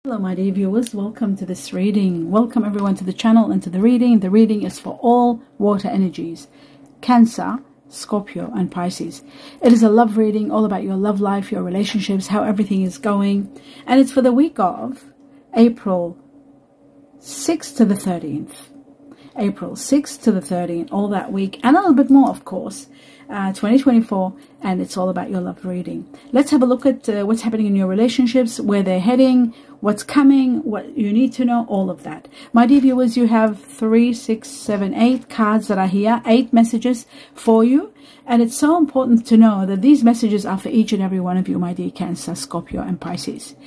Hello my dear viewers, welcome to this reading. Welcome everyone to the channel and to the reading. The reading is for all water energies, Cancer, Scorpio and Pisces. It is a love reading all about your love life, your relationships, how everything is going. And it's for the week of April 6th to the 13th. April 6th to the 13th, all that week and a little bit more of course. 2024, and it's all about your love reading. Let's have a look at what's happening in your relationships, where they're heading, what's coming, what you need to know, all of that. My dear viewers, you have 3, 6, 7, 8 cards that are here, 8 messages for you, and it's so important to know that these messages are for each and every one of you, my dear Cancer, Scorpio and Pisces.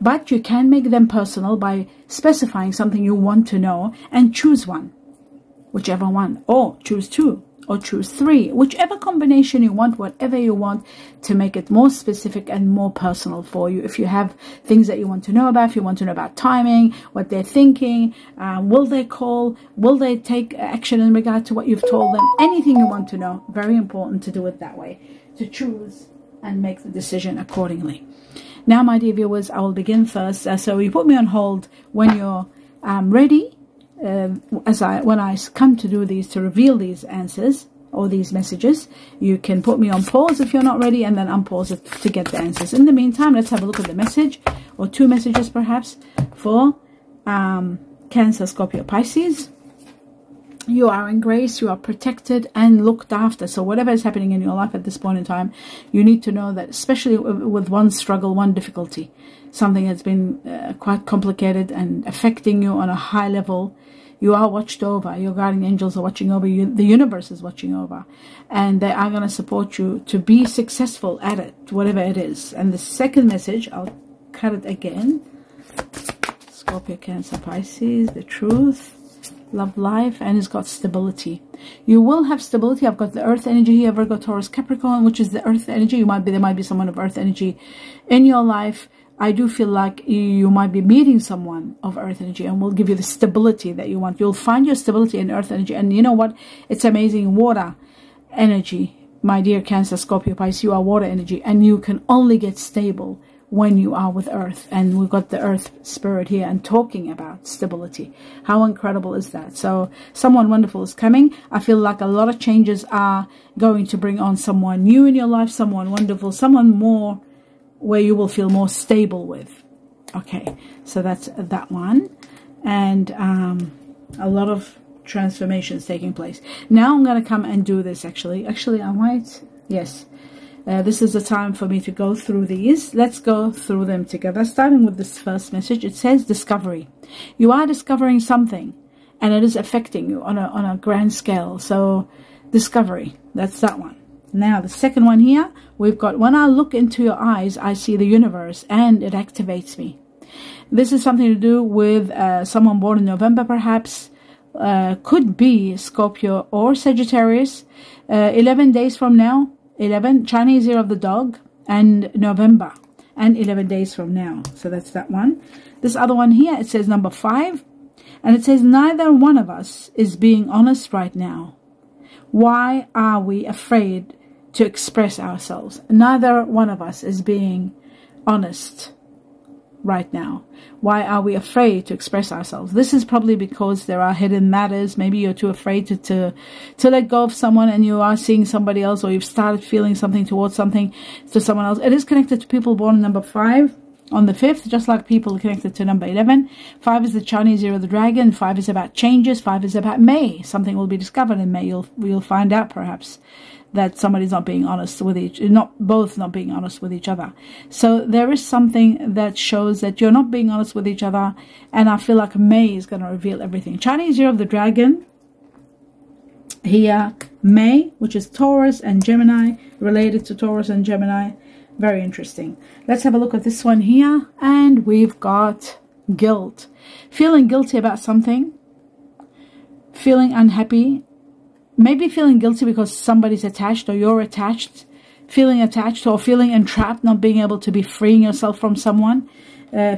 But you can make them personal by specifying something you want to know and choose one, whichever one, or choose 2. Or choose 3, whichever combination you want, whatever you want, to make it more specific and more personal for you. If you have things that you want to know about, if you want to know about timing, what they're thinking, will they call, will they take action in regard to what you've told them, anything you want to know, very important to do it that way, to choose and make the decision accordingly. Now, my dear viewers, I will begin first. So you put me on hold when you're ready. When I come to do these, to reveal these answers or these messages, you can put me on pause if you're not ready, and then unpause it to get the answers. In the meantime, let's have a look at the message, or 2 messages perhaps, for Cancer, Scorpio, Pisces. You are in grace, you are protected and looked after. So whatever is happening in your life at this point in time, you need to know that, especially with one struggle, one difficulty, something that's been quite complicated and affecting you on a high level, you are watched over. Your guardian angels are watching over you. The universe is watching over. And they are going to support you to be successful at it, whatever it is. And the second message, I'll cut it again. Scorpio, Cancer, Pisces, the truth, love life, and it's got stability. You will have stability. I've got the earth energy here, Virgo, Taurus, Capricorn, which is the earth energy. There might be someone of earth energy in your life. I do feel like you might be meeting someone of earth energy, and will give you the stability that you want. You'll find your stability in earth energy. And you know what? It's amazing. Water energy, my dear Cancer, Scorpio, Pisces, you are water energy, and you can only get stable when you are with earth. And we've got the earth spirit here and talking about stability. How incredible is that? So someone wonderful is coming. I feel like a lot of changes are going to bring on someone new in your life, someone wonderful, someone more where you will feel more stable with. Okay, so that's that one. And a lot of transformations taking place. Now I'm going to come and do this actually I might, yes, this is the time for me to go through these. Let's go through them together, starting with this first message. It says discovery. You are discovering something, and it is affecting you on a grand scale. So discovery, that's that one. Now the second one here, we've got, when I look into your eyes, I see the universe and it activates me. This is something to do with someone born in November perhaps, could be Scorpio or Sagittarius. 11 days from now, 11, Chinese year of the dog, and November, and 11 days from now. So that's that one. This other one here, it says number 5, and it says neither one of us is being honest right now. Why are we afraid to express ourselves? Neither one of us is being honest right now. Why are we afraid to express ourselves? This is probably because there are hidden matters. Maybe you're too afraid to let go of someone, and you are seeing somebody else, or you've started feeling something towards something to someone else. It is connected to people born on number 5 on the 5th, just like people connected to number 11. 5 is the Chinese year of the dragon. 5 is about changes. 5 is about May. Something will be discovered in May. We'll find out perhaps that somebody's not being honest with both not being honest with each other. So there is something that shows that you're not being honest with each other, and I feel like May is going to reveal everything. Chinese year of the dragon here, May, which is Taurus and Gemini, related to Taurus and Gemini. Very interesting. Let's have a look at this one here, and we've got guilt. Feeling guilty about something, feeling unhappy, maybe feeling guilty because somebody's attached or you're attached, feeling attached or feeling entrapped, not being able to be freeing yourself from someone,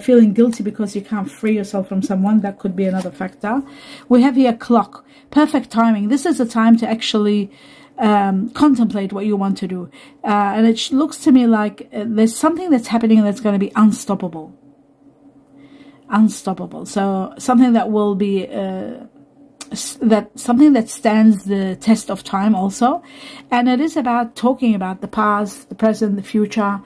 feeling guilty because you can't free yourself from someone. That could be another factor. We have here clock, perfect timing. This is the time to actually contemplate what you want to do, and it looks to me like there's something that's happening that's going to be unstoppable. unstoppable. So something that will be something that stands the test of time also. And it is about talking about the past, the present, the future,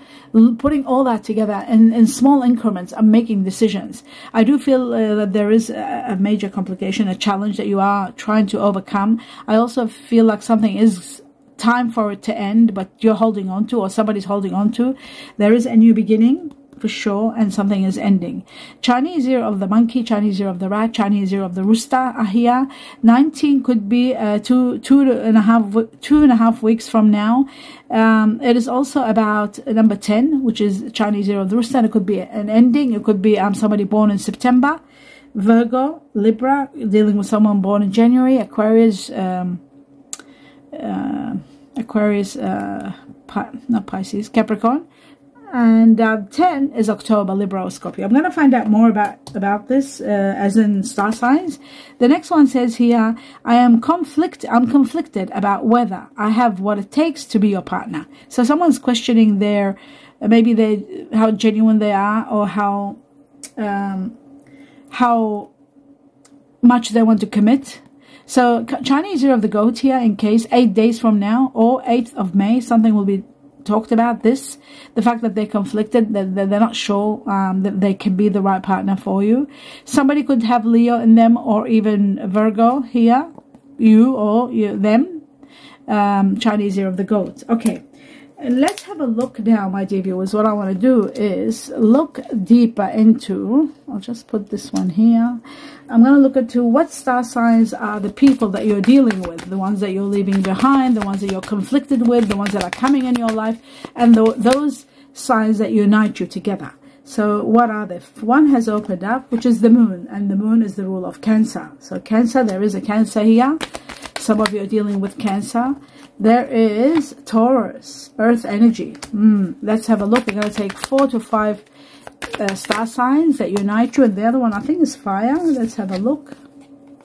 putting all that together in small increments and making decisions. I do feel that there is a major complication, a challenge that you are trying to overcome. I also feel like something is time for it to end, but you're holding on to, or somebody's holding on to. There is a new beginning for sure, and something is ending. Chinese year of the monkey, Chinese year of the rat, Chinese year of the rooster are here. 19 could be two and a half weeks from now. It is also about number 10, which is Chinese year of the rooster, and it could be an ending. It could be somebody born in September. Virgo, Libra, dealing with someone born in January. Aquarius, not Pisces, Capricorn. And 10 is October, Libra or Scorpio. I'm going to find out more about this, as in star signs. The next one says here, I'm conflicted about whether I have what it takes to be your partner. So someone's questioning their, maybe how genuine they are, or how much they want to commit. So Chinese year of the goat here, in case 8 days from now or 8th of May, something will be talked about. This, the fact that they're conflicted, that they're not sure that they can be the right partner for you. Somebody could have Leo in them, or even Virgo here, you or them. Chinese year of the goat. Okay, let's have a look now, my dear viewers. What I want to do is look deeper into, I'll just put this one here. I'm going to look into what star signs are the people that you're dealing with, the ones that you're leaving behind, the ones that you're conflicted with, the ones that are coming in your life, and those signs that unite you together. So what are they? One has opened up, which is the moon, and the moon is the rule of Cancer. So Cancer, there is a Cancer here. Some of you are dealing with Cancer. There is Taurus, earth energy. Let's have a look. We're going to take 4 to 5 star signs that unite you, and the other one I think is fire. Let's have a look.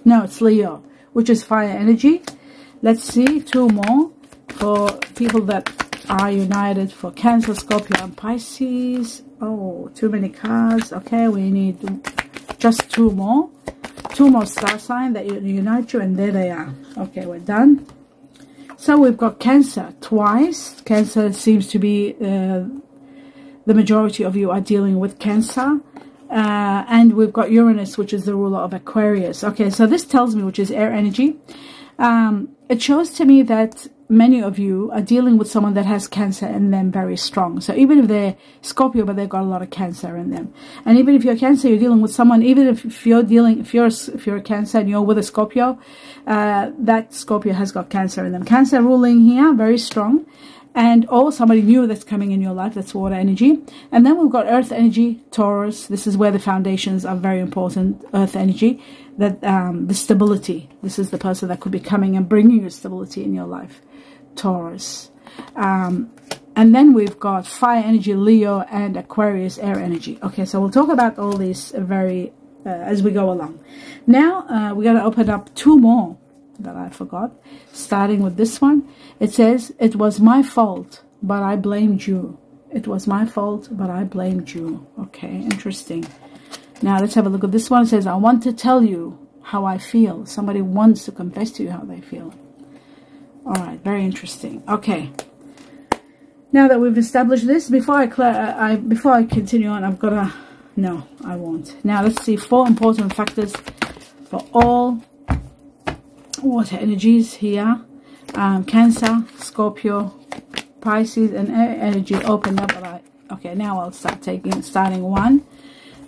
No, it's Leo, which is fire energy. Let's see 2 more for people that are united for Cancer, Scorpio and Pisces. Oh, too many cards. Okay, we need just 2 more. 2 more star signs that unite you, and there they are. Okay, we're done. So we've got Cancer twice. Cancer seems to be the majority of you are dealing with Cancer. And we've got Uranus, which is the ruler of Aquarius. Okay, so this tells me, which is air energy. It shows to me that many of you are dealing with someone that has Cancer in them very strong. So even if they're Scorpio, but they've got a lot of Cancer in them. And even if you're Cancer, you're dealing with someone, even if you're a Cancer and you're with a Scorpio, that Scorpio has got Cancer in them. Cancer ruling here, very strong. And or somebody new that's coming in your life, that's water energy. And then we've got earth energy, Taurus. This is where the foundations are very important, earth energy. That the stability, this is the person that could be coming and bringing you stability in your life, Taurus. And then we've got fire energy, Leo, and Aquarius, air energy. Okay, so we'll talk about all these very as we go along. Now we're going to open up 2 more that I forgot, starting with this one. It says, it was my fault, but I blamed you. It was my fault, but I blamed you. Okay, interesting. Now let's have a look at this one. It says, I want to tell you how I feel. Somebody wants to confess to you how they feel. All right, very interesting. Okay, now that we've established this, before I continue on, I've got to, no, I won't. Now let's see 4 important factors for all water energies here. Cancer, Scorpio, Pisces, and air energy opened up. Okay, now I'll start starting 1,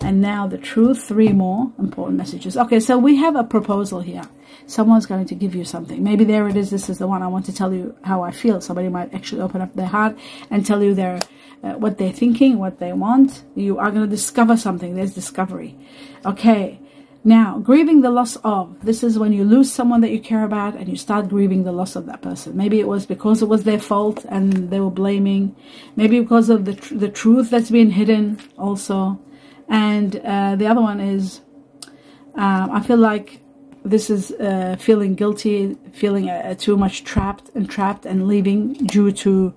and now the truth, 3 more important messages. Okay, so we have a proposal here. Someone's going to give you something. Maybe there it is. This is the one. I want to tell you how I feel. Somebody might actually open up their heart and tell you their what they're thinking, what they want. You are going to discover something. There's discovery. Okay. Now, grieving the loss of. This is when you lose someone that you care about and you start grieving the loss of that person. Maybe it was because it was their fault and they were blaming. Maybe because of the truth that's been hidden also. And the other one is, I feel like this is feeling guilty, feeling too much trapped and leaving due to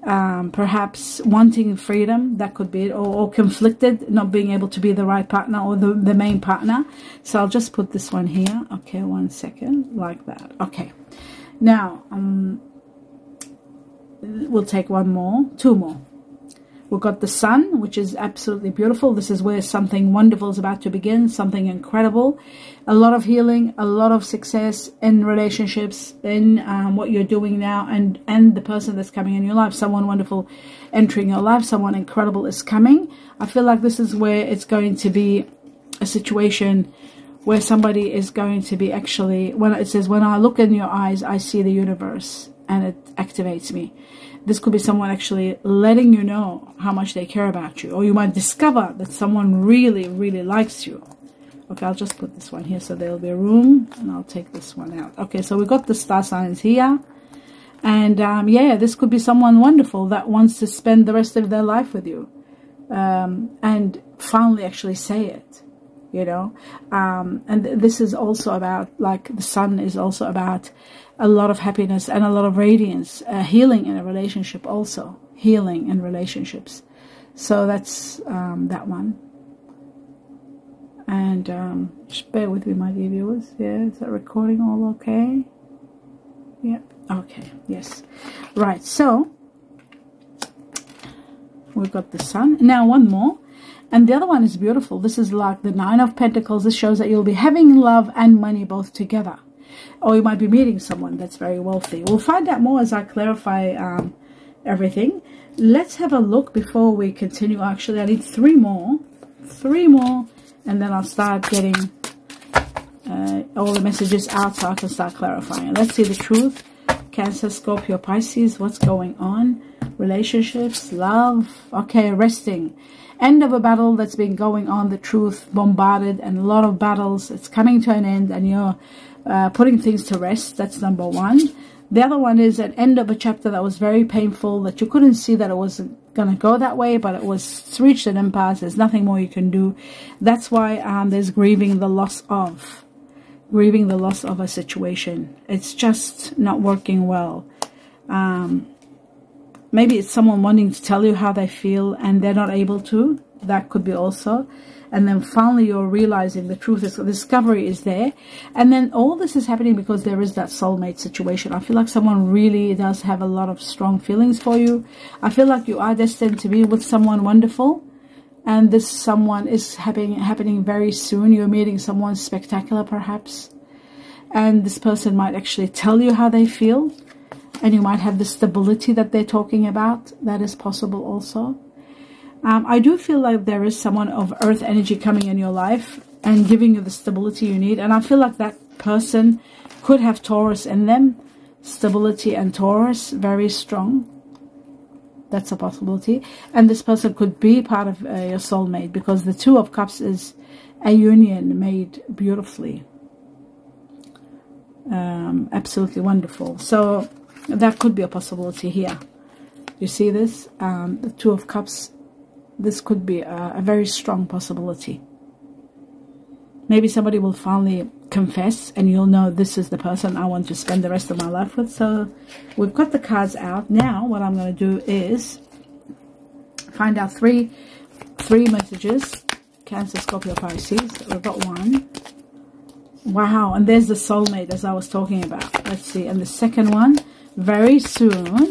perhaps wanting freedom, that could be it, or conflicted, not being able to be the right partner or the main partner. So I'll just put this one here. Okay, 1 second, like that. Okay, now we'll take two more. We've got the sun, which is absolutely beautiful. This is where something wonderful is about to begin, something incredible. A lot of healing, a lot of success in relationships, in what you're doing now, and the person that's coming in your life. Someone wonderful entering your life, someone incredible is coming. I feel like this is where it's going to be a situation where somebody is going to be actually, when it says, when I look in your eyes, I see the universe, and it activates me. This could be someone actually letting you know how much they care about you. Or you might discover that someone really, really likes you. Okay, I'll just put this one here so there'll be a room. And I'll take this one out. Okay, so we've got the star signs here. And yeah, this could be someone wonderful that wants to spend the rest of their life with you. And finally actually say it. You know. And this is also about, like, the sun is also about a lot of happiness and a lot of radiance, healing in a relationship also, healing in relationships. So that's that one. And just bear with me, my dear viewers. Yeah, is that recording all okay? Yeah, okay, yes. Right, so we've got the sun. Now one more. And the other one is beautiful. This is like the 9 of Pentacles. This shows that you'll be having love and money both together. Or you might be meeting someone that's very wealthy. We'll find out more as I clarify everything. Let's have a look before we continue. Actually, I need 3 more. 3 more. And then I'll start getting all the messages out so I can start clarifying. Let's see the truth. Cancer, Scorpio, Pisces. What's going on? Relationships, love. Okay, resting. End of a battle that's been going on. The truth, bombarded, and a lot of battles. It's coming to an end, and you're putting things to rest. That's number 1. The other one is an end of a chapter that was very painful, that you couldn't see that it wasn't going to go that way, but it's reached an impasse. There's nothing more you can do. That's why there's grieving the loss of a situation. It's just not working well. Maybe it's someone wanting to tell you how they feel and they're not able to. That could be also. And then finally you're realizing the truth is, the discovery is there. And then all this is happening because there is that soulmate situation. I feel like someone really does have a lot of strong feelings for you. I feel like you are destined to be with someone wonderful. And this someone is happening very soon. You're meeting someone spectacular perhaps. And this person might actually tell you how they feel. And you might have the stability that they're talking about. That is possible also. I do feel like there is someone of earth energy coming in your life and giving you the stability you need. And I feel like that person could have Taurus in them. Stability and Taurus, very strong. That's a possibility. And this person could be part of your soulmate, because the 2 of Cups is a union made beautifully. Absolutely wonderful. So that could be a possibility here. You see this? The 2 of Cups. This could be a very strong possibility. Maybe somebody will finally confess and you'll know this is the person I want to spend the rest of my life with. So we've got the cards out. Now what I'm going to do is find out three messages. Cancer, Scorpio, Pisces. We've got 1. Wow. And there's the soulmate as I was talking about. Let's see. And the second one, very soon.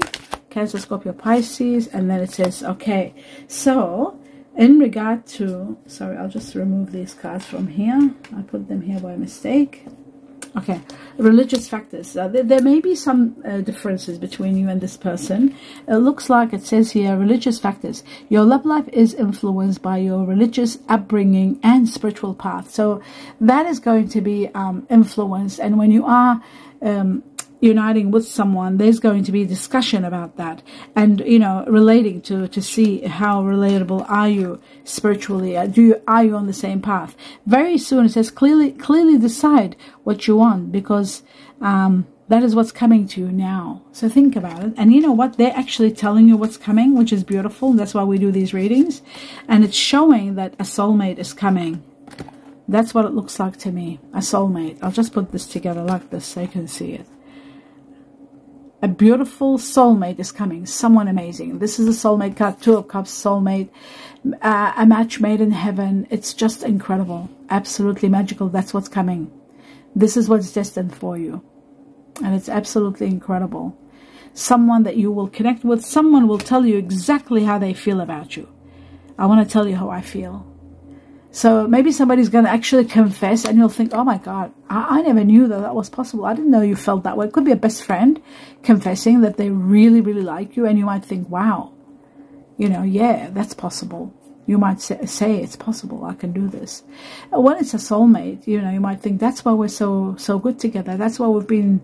Cancer, Scorpio, Pisces, and then it says, okay, so in regard to, sorry, I'll just remove these cards from here. I put them here by mistake. Okay, religious factors. There may be some differences between you and this person. It looks like it says here, religious factors. Your love life is influenced by your religious upbringing and spiritual path. So that is going to be influenced, and when you are uniting with someone, there's going to be discussion about that, and relating to see how relatable are you spiritually. Are you on the same path? Very soon it says clearly decide what you want, because that is what's coming to you now. So think about it, and you know what, they're actually telling you what's coming, which is beautiful. That's why we do these readings, and it's showing that a soulmate is coming. That's what it looks like to me, a soulmate. I'll just put this together like this so you can see it. A beautiful soulmate is coming, someone amazing. This is a soulmate card, Two of Cups, soulmate, a match made in heaven. It's just incredible, absolutely magical. That's what's coming. This is what's destined for you, and it's absolutely incredible. Someone that you will connect with, someone will tell you exactly how they feel about you. I want to tell you how I feel. So maybe somebody's going to actually confess, and you'll think, oh my God, I never knew that that was possible. I didn't know you felt that way. It could be a best friend confessing that they really, really like you, and you might think, wow, you know, yeah, that's possible. You might say it's possible, I can do this. When it's a soulmate, you know, you might think that's why we're so good together. That's why we've been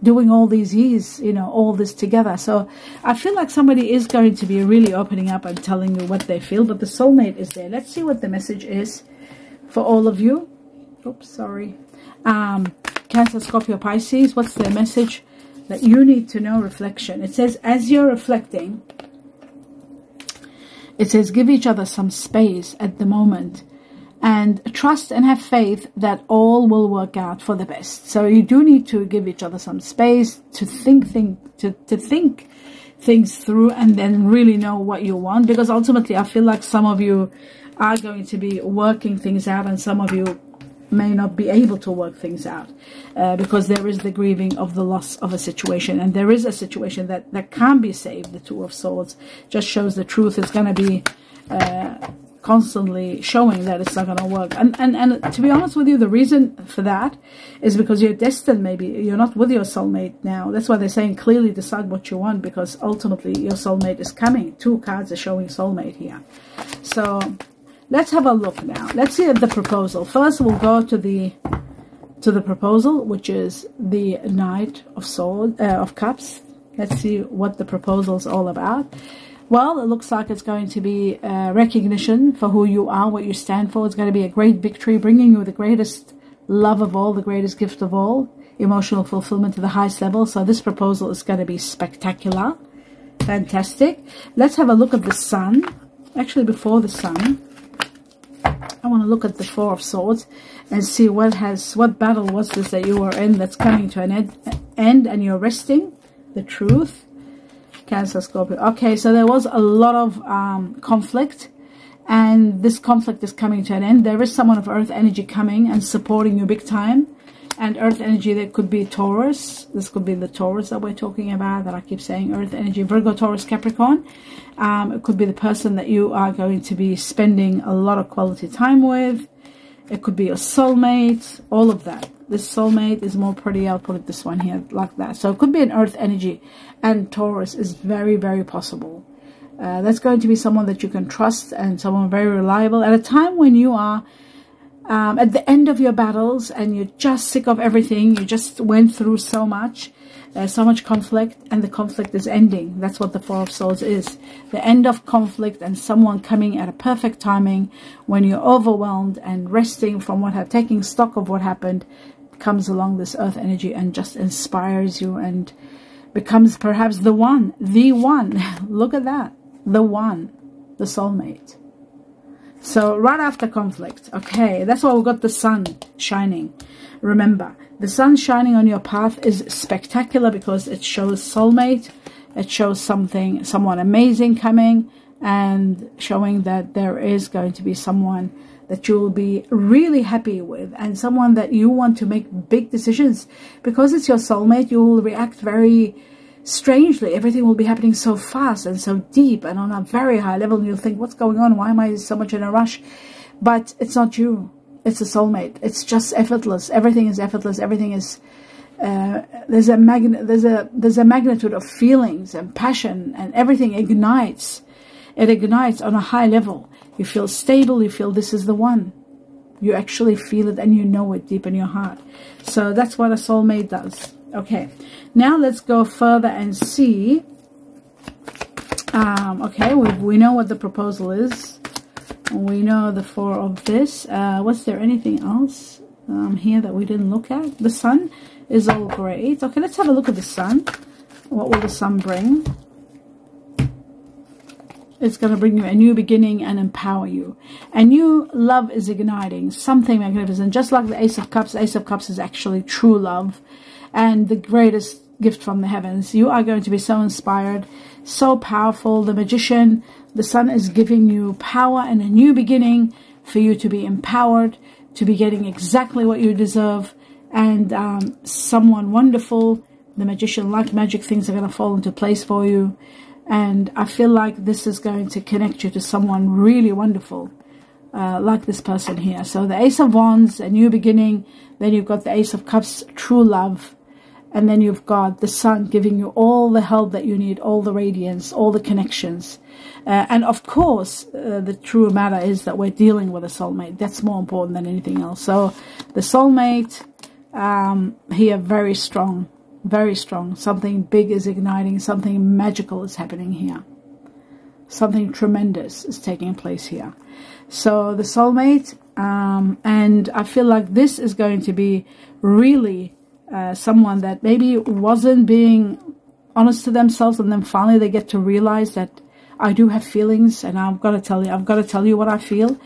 doing all these years, you know, all this together. So I feel like somebody is going to be really opening up and telling you what they feel, but the soulmate is there. Let's see what the message is for all of you. Oops, sorry. Cancer, Scorpio, Pisces, what's the message that you need to know? Reflection. It says, as you're reflecting, it says, give each other some space at the moment, and trust and have faith that all will work out for the best. So you do need to give each other some space to think things through, and then really know what you want. Because ultimately, I feel like some of you are going to be working things out, and some of you may not be able to work things out because there is the grieving of the loss of a situation, and there is a situation that can be saved. The Two of Swords just shows the truth. It's going to be constantly showing that it's not going to work, and to be honest with you, the reason for that is because you're destined. Maybe you're not with your soulmate now. That's why they're saying clearly decide what you want, because ultimately your soulmate is coming. Two cards are showing soulmate here. So let's have a look now. Let's see at the proposal. First, we'll go to the proposal, which is the Knight of Cups. Let's see what the proposal is all about. Well, it looks like it's going to be recognition for who you are, what you stand for. It's going to be a great victory, bringing you the greatest love of all, the greatest gift of all, emotional fulfillment to the highest level. So this proposal is going to be spectacular. Fantastic. Let's have a look at the Sun. Actually, before the Sun, I want to look at the Four of Swords and see what battle was this that you were in that's coming to an end, and you're resting. The Truth. Cancer, Scorpio. Okay, so there was a lot of conflict, and this conflict is coming to an end. There is someone of Earth energy coming and supporting you big time. And Earth energy, that could be Taurus. This could be the Taurus that we're talking about, that I keep saying, Earth energy, Virgo, Taurus, Capricorn. It could be the person that you are going to be spending a lot of quality time with. It could be a soulmate, all of that. This soulmate is more pretty. I'll put it this one here like that. So it could be an Earth energy, and Taurus is very, very possible. That's going to be someone that you can trust and someone very reliable at a time when you are at the end of your battles and you're just sick of everything. You just went through so much conflict, and the conflict is ending. That's what the Four of Swords is. The end of conflict, and someone coming at a perfect timing when you're overwhelmed and resting from taking stock of what happened. Comes along this Earth energy and just inspires you and becomes perhaps the one. Look at that. The one. The soulmate. So right after conflict. Okay, that's why we've got the Sun shining. Remember, the sun shining on your path is spectacular because it shows soulmate. It shows someone amazing coming, and showing that there is going to be someone that you will be really happy with, and someone that you want to make big decisions. Because it's your soulmate, you will react very strangely. Everything will be happening so fast and so deep and on a very high level, and you'll think, what's going on? Why am I so much in a rush? But it's not you. It's a soulmate. It's just effortless. Everything is effortless. Everything is there's a magnitude of feelings and passion, and everything ignites. It ignites on a high level. You feel stable. You feel this is the one. You actually feel it, and you know it deep in your heart. So that's what a soulmate does. Okay, now let's go further and see. Okay, we know what the proposal is. We know the Four of this. Was there anything else here that we didn't look at? The Sun is all great. Okay, let's have a look at the Sun. What will the Sun bring? It's going to bring you a new beginning and empower you. A new love is igniting. Something magnificent. Just like the Ace of Cups. Ace of Cups is actually true love. And the greatest gift from the heavens. You are going to be so inspired, so powerful. The Magician, the sun is giving you power and a new beginning for you to be empowered, to be getting exactly what you deserve, and someone wonderful. The Magician, like magic, things are going to fall into place for you. And I feel like this is going to connect you to someone really wonderful, like this person here. So the Ace of Wands, a new beginning. Then you've got the Ace of Cups, true love. And then you've got the sun giving you all the help that you need, all the radiance, all the connections. And of course, the true matter is that we're dealing with a soulmate. That's more important than anything else. So the soulmate here, very strong. Very strong. Something big is igniting. Something magical is happening here. Something tremendous is taking place here. So the soulmate, and I feel like this is going to be really someone that maybe wasn't being honest to themselves, and then finally they get to realize that I do have feelings, and I've got to tell you what I feel.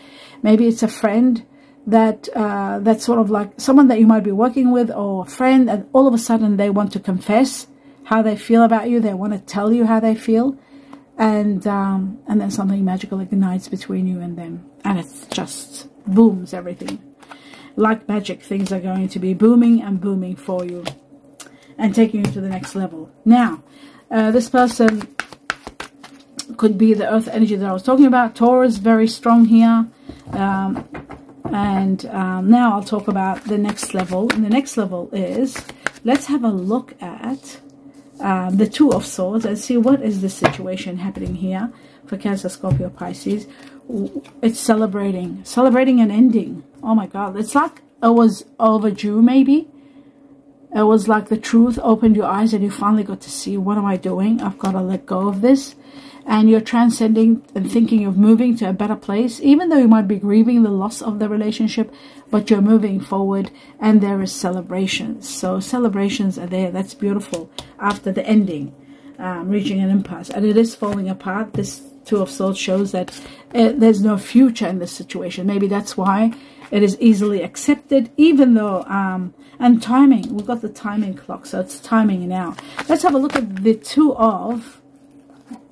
Maybe it's a friend that that's sort of like someone that you might be working with, or a friend, and all of a sudden they want to confess how they feel about you. They want to tell you how they feel, and then something magical ignites between you and them, and it just booms everything. Like magic, things are going to be booming and booming for you and taking you to the next level. Now, this person could be the earth energy that I was talking about. Taurus, very strong here. Now I'll talk about the next level. And the next level is, let's have a look at the Two of Swords and see what is the situation happening here for Cancer, Scorpio, Pisces. It's celebrating an ending. Oh my God, it's like it was overdue. Maybe it was like the truth opened your eyes and you finally got to see, what am I doing? I've got to let go of this. And you're transcending and thinking of moving to a better place, even though you might be grieving the loss of the relationship, but you're moving forward, and there is celebrations. So celebrations are there. That's beautiful. After the ending, reaching an impasse, and it is falling apart. This Two of Swords shows that there's no future in this situation. Maybe that's why it is easily accepted, even though and timing. We've got the timing clock, so it's timing now. Let's have a look at the Two of.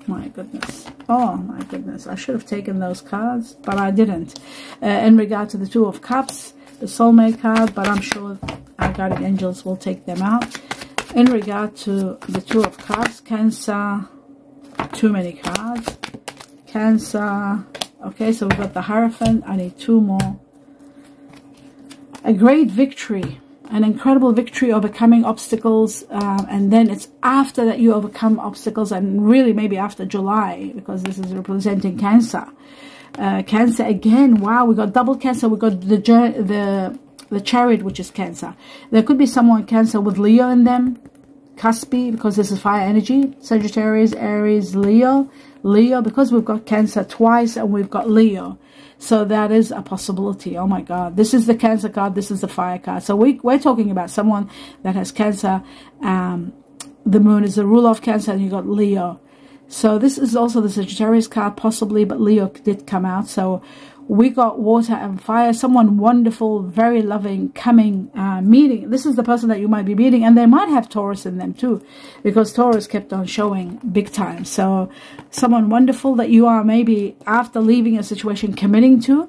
My goodness. Oh my goodness. I should have taken those cards, but I didn't. In regard to the Two of Cups, the soulmate card, but I'm sure our guardian angels will take them out. In regard to the Two of Cups, Cancer, too many cards. Cancer. Okay, so we've got the Hierophant. I need two more. A great victory. An incredible victory, overcoming obstacles, and then it's after that you overcome obstacles, and really maybe after July, because this is representing Cancer. Cancer again. Wow, we got double Cancer. We got the Chariot, which is Cancer. There could be someone Cancer with Leo in them, cuspy, because this is fire energy. Sagittarius, Aries, Leo, because we've got Cancer twice and we've got Leo. So that is a possibility. Oh my God. This is the Cancer card. This is the fire card. So we're talking about someone that has Cancer. The moon is the ruler of Cancer, and you got Leo. So this is also the Sagittarius card, possibly, but Leo did come out. So we got water and fire. Someone wonderful, very loving, coming, meeting. This is the person that you might be meeting, and they might have Taurus in them too, because Taurus kept on showing big time. So someone wonderful that you are maybe, after leaving a situation, committing to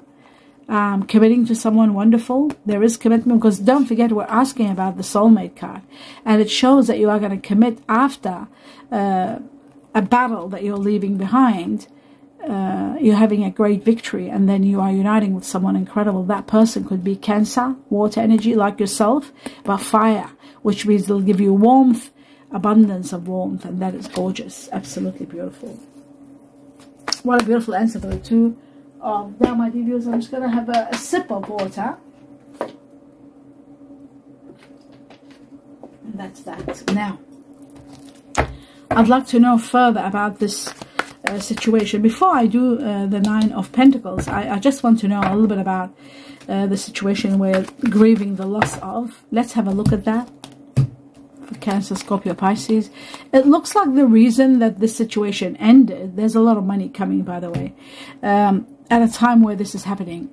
someone wonderful. There is commitment, because don't forget, we're asking about the soulmate card, and it shows that you are going to commit after a battle that you're leaving behind. You're having a great victory, and then you are uniting with someone incredible. That person could be Cancer, water energy like yourself, but fire, which means they'll give you warmth, abundance of warmth, and that is gorgeous. Absolutely beautiful. What a beautiful answer for the Two. Now, my dear viewers, I'm just going to have a sip of water. And that's that. Now, I'd like to know further about this situation. Before I do the Nine of Pentacles, I just want to know a little bit about the situation we're grieving the loss of. Let's have a look at that for Cancer, Scorpio, Pisces. It looks like the reason that this situation ended, there's a lot of money coming, by the way, at a time where this is happening.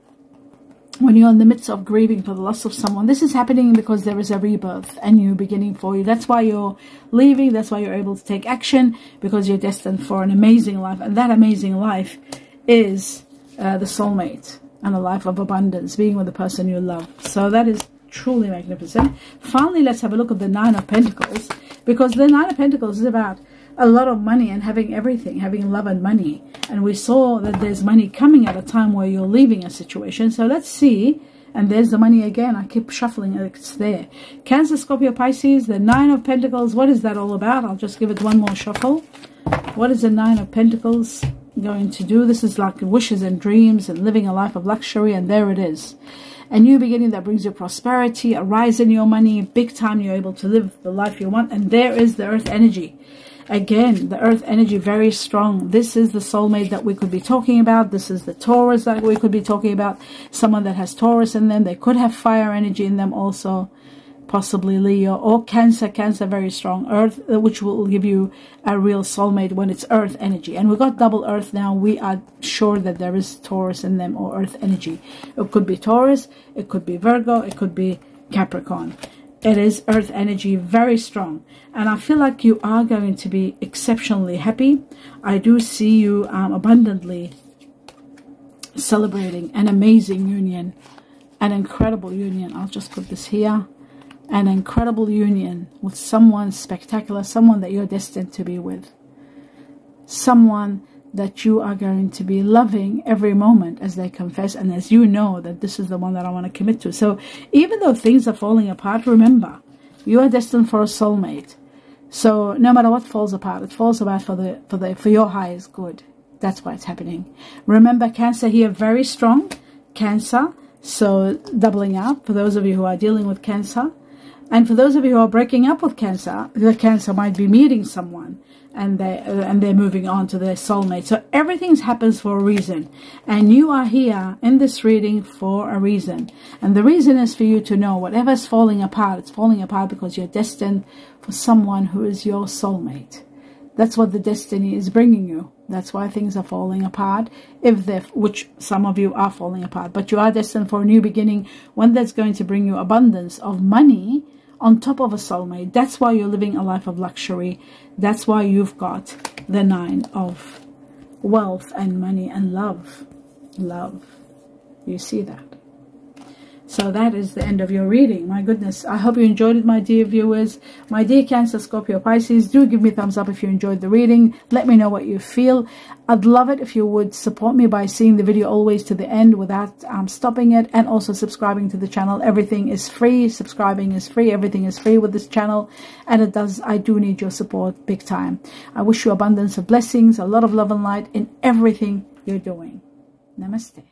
when you're in the midst of grieving for the loss of someone, this is happening because there is a rebirth, a new beginning for you. That's why you're leaving. That's why you're able to take action, because you're destined for an amazing life. And that amazing life is the soulmate and a life of abundance, being with the person you love. So that is truly magnificent. Finally, let's have a look at the Nine of Pentacles, because the Nine of Pentacles is about a lot of money and having everything, having love and money. And we saw that there's money coming at a time where you're leaving a situation. So let's see. And there's the money again. I keep shuffling, it's there. Cancer, Scorpio, Pisces, the Nine of Pentacles. What is that all about? I'll just give it one more shuffle. What is the Nine of Pentacles going to do? This is like wishes and dreams and living a life of luxury. And there it is. A new beginning that brings you prosperity, a rise in your money, big time. You're able to live the life you want. And there is the earth energy. Again, the earth energy, very strong. This is the soulmate that we could be talking about. This is the Taurus that we could be talking about. Someone that has Taurus in them. They could have fire energy in them also. Possibly Leo or Cancer. Cancer, very strong. Earth, which will give you a real soulmate when it's earth energy. And we got double earth now. We are sure that there is Taurus in them or earth energy. It could be Taurus. It could be Virgo. It could be Capricorn. It is earth energy, very strong. And I feel like you are going to be exceptionally happy. I do see you abundantly celebrating an amazing union, an incredible union. I'll just put this here. An incredible union with someone spectacular, someone that you're destined to be with. Someone that you are going to be loving every moment as they confess, and as you know that this is the one that I want to commit to. So even though things are falling apart, remember, you are destined for a soulmate. So no matter what falls apart, it falls apart for your highest good. That's why it's happening. Remember, Cancer here, very strong. Cancer, so doubling up for those of you who are dealing with Cancer. And for those of you who are breaking up with Cancer, the Cancer might be meeting someone and they're moving on to their soulmate. So everything happens for a reason. And you are here in this reading for a reason. And the reason is for you to know whatever's falling apart, it's falling apart because you're destined for someone who is your soulmate. That's what the destiny is bringing you. That's why things are falling apart, which some of you are falling apart. But you are destined for a new beginning, one that's going to bring you abundance of money on top of a soulmate. That's why you're living a life of luxury. That's why you've got the Nine of wealth and money and love. Love. You see that? So that is the end of your reading. My goodness, I hope you enjoyed it, my dear viewers. My dear Cancer, Scorpio, Pisces, do give me a thumbs up if you enjoyed the reading. Let me know what you feel. I'd love it if you would support me by seeing the video always to the end without stopping it, and also subscribing to the channel. Everything is free. Subscribing is free. Everything is free with this channel, and I do need your support big time. I wish you abundance of blessings, a lot of love and light in everything you're doing. Namaste.